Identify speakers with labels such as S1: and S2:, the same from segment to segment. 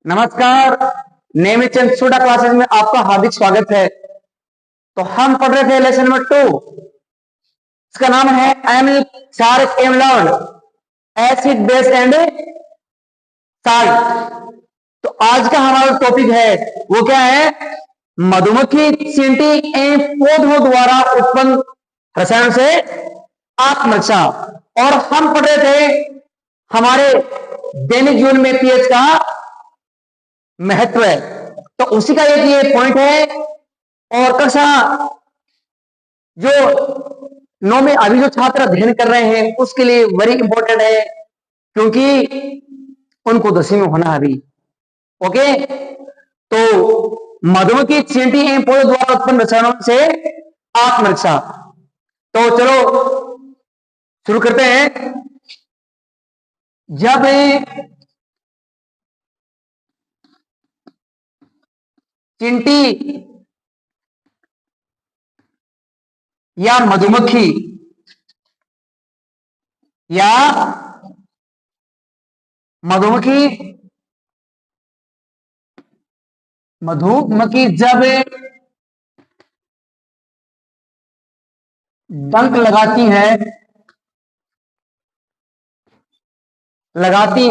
S1: नमस्कार। Nemichand student classes में आपका हार्दिक स्वागत है। तो हम पढ़ रहे थे लेसन नंबर 2, इसका नाम है एमिल चार्ल्स एमलॉर्ड, एसिड बेस एंड साल्ट। तो आज का हमारा टॉपिक है वो क्या है, मधुमक्खी, चींटी एवं पौधों द्वारा उत्पन्न रसायन से आत्मरक्षा। और हम पढ़ रहे थे हमारे दैनिक जीवन में पीएच का महत्व है, तो उसी का एक ये पॉइंट है। और कक्षा जो 9 में अभी जो छात्र अध्ययन कर रहे हैं उसके लिए वेरी इंपॉर्टेंट है, क्योंकि उनको 10वीं में होना है अभी। ओके, तो मधुमक्खी, चींटी एवं पौधों द्वारा उत्पन्न रसायनों से आत्मरक्षा। तो चलो शुरू करते हैं। जब चींटी या मधुमक्खी या मधुमक्खी जब डंक लगाती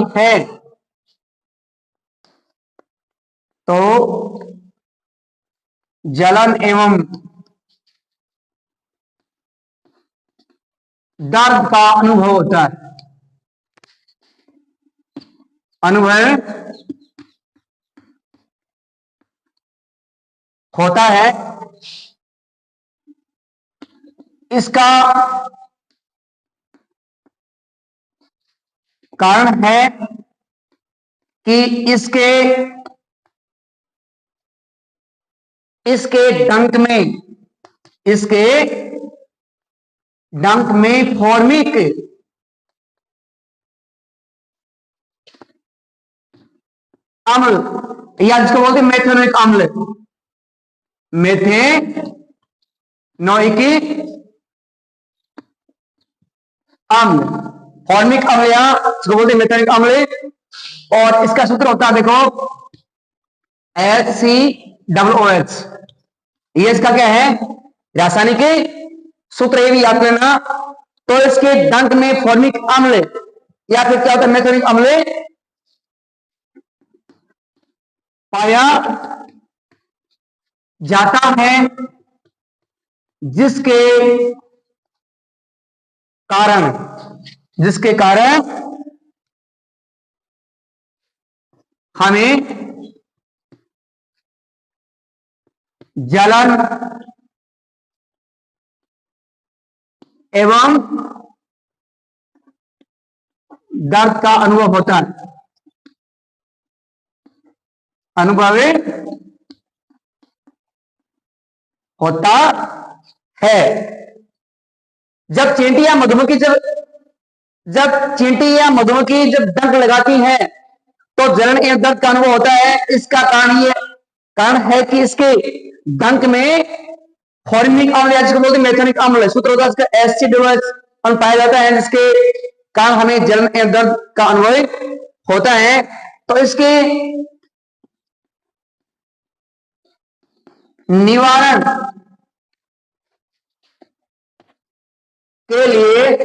S1: है तो जलन एवं दर्द का अनुभव होता है। अनुभव होता है। इसका कारण है कि इसके डंक में फॉर्मिक अम्ल या जिसको बोलते हैं मेथेनोइक अम्ल, फॉर्मिक अम्ल या जिसको बोलते हैं मेथेनोइक अम्ल। और इसका सूत्र होता है, देखो, HCOOH। ये इसका क्या है, रासायनिक सूत्र, ये भी याद करना। तो इसके डंक में फॉर्मिक अम्ल या फिर क्या होता है, मेथेनोइक अम्ल पाया जाता है, जिसके कारण हमें जलन एवं दर्द का अनुभव होता है। अनुभव होता है जब चींटी या मधुमक्खी जब डंक लगाती है तो जलन एवं दर्द का अनुभव होता है। इसका कारण है कि इसके डंक में फॉर्मिक अम्ल या जिसको बोलते हैं मेथेनोइक अम्ल, सूत्र होता है इसका HCOOH अम्ल पाया जाता है, जिसके कारण हमें जलन एवं दर्द का अनुभव होता है। तो इसके निवारण के लिए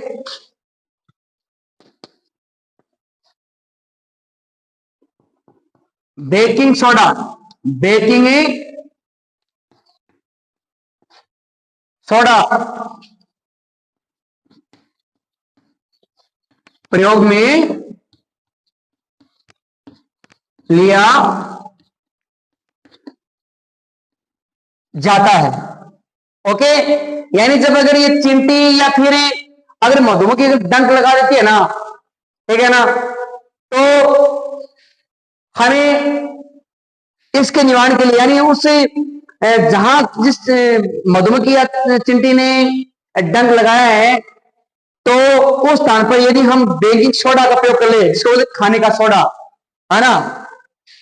S1: बेकिंग सोडा प्रयोग में लिया जाता है। ओके, यानी जब अगर ये चींटी या फिर अगर मधुमक्खी डंक लगा देती है ना, ठीक है ना, तो हमें इसके निवारण के लिए, यानी उससे जिस मधुमक्खी या चींटी ने डंक लगाया है, तो उस स्थान पर यदि हम बेकिंग सोडा का प्रयोग कर ले, जिसको खाने का सोडा है ना,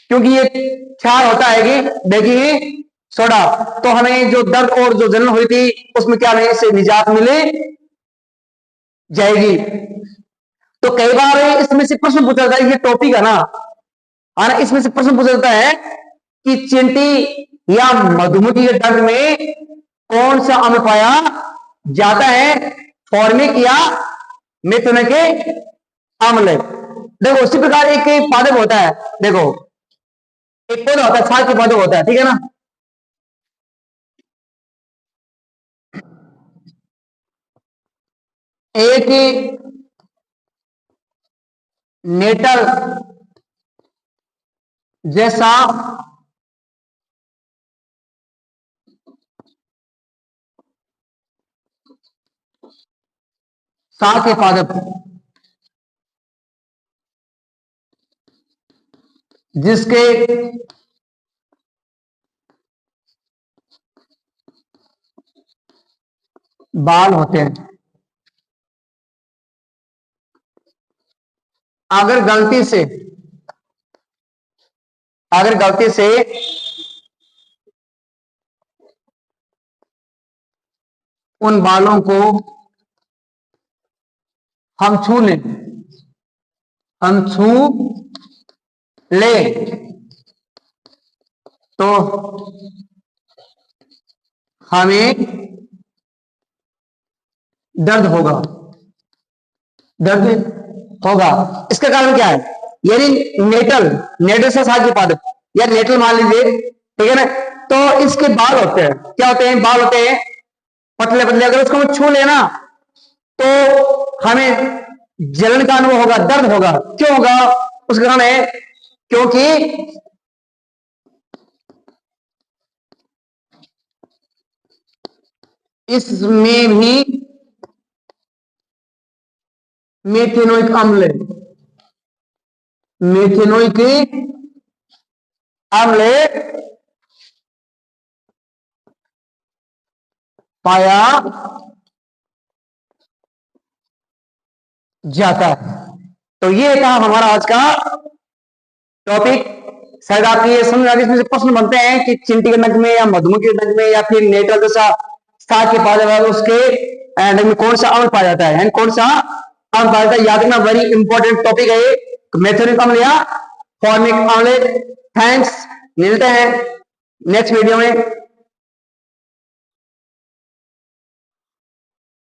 S1: क्योंकि ये क्षार होता है कि बेकिंग सोडा, तो हमें जो दर्द और जो जलन हुई थी उसमें क्या, हमें इससे निजात मिले जाएगी। तो कई बार इसमें से प्रश्न पूछा जाता है, ये टॉपिक है ना, इसमें से प्रश्न पूछा जाता है कि चींटी या मधुमक्खी के डंक में कौन सा अम्ल पाया जाता है, फॉर्मिक या मेथनोइक अम्ल। देखो उसी प्रकार एक पादप होता है, देखो एक पौधा होता है, छाल के पादप होता है, ठीक है ना। एक नेटल जैसा शाक के पादप जिसके बाल होते हैं, अगर गलती से उन बालों को हम छू लें, तो हमें दर्द होगा। इसका कारण क्या है, यानी नेटल से साग के पादप या नेटल मान लीजिए, ठीक है ना। तो इसके बाल होते हैं, क्या होते हैं, बाल होते हैं पतले पतले, अगर उसको हम छू लेना तो हमें जलन का अनुभव होगा, दर्द होगा। क्यों होगा, उसका कारण है क्योंकि इसमें भी मेथेनोइक अम्ल पाया जाता है। तो ये था हमारा आज का टॉपिक। शायद आपकी ये समझ आ गई। इसमें से प्रश्न बनते हैं कि चींटी के नग में या मधुमक्खी के नग में या फिर नेटल जैसा साग के पाया जाता है, उसके नग में कौन सा अम्ल पाया जाता है, कौन सा अम्ल पाया जाता है। याद रखना, वेरी इंपॉर्टेंट टॉपिक है मेथोनिक अम्ल या फॉर्मिक अम्ल। थैंक्स, मिलते हैं नेक्स्ट वीडियो में।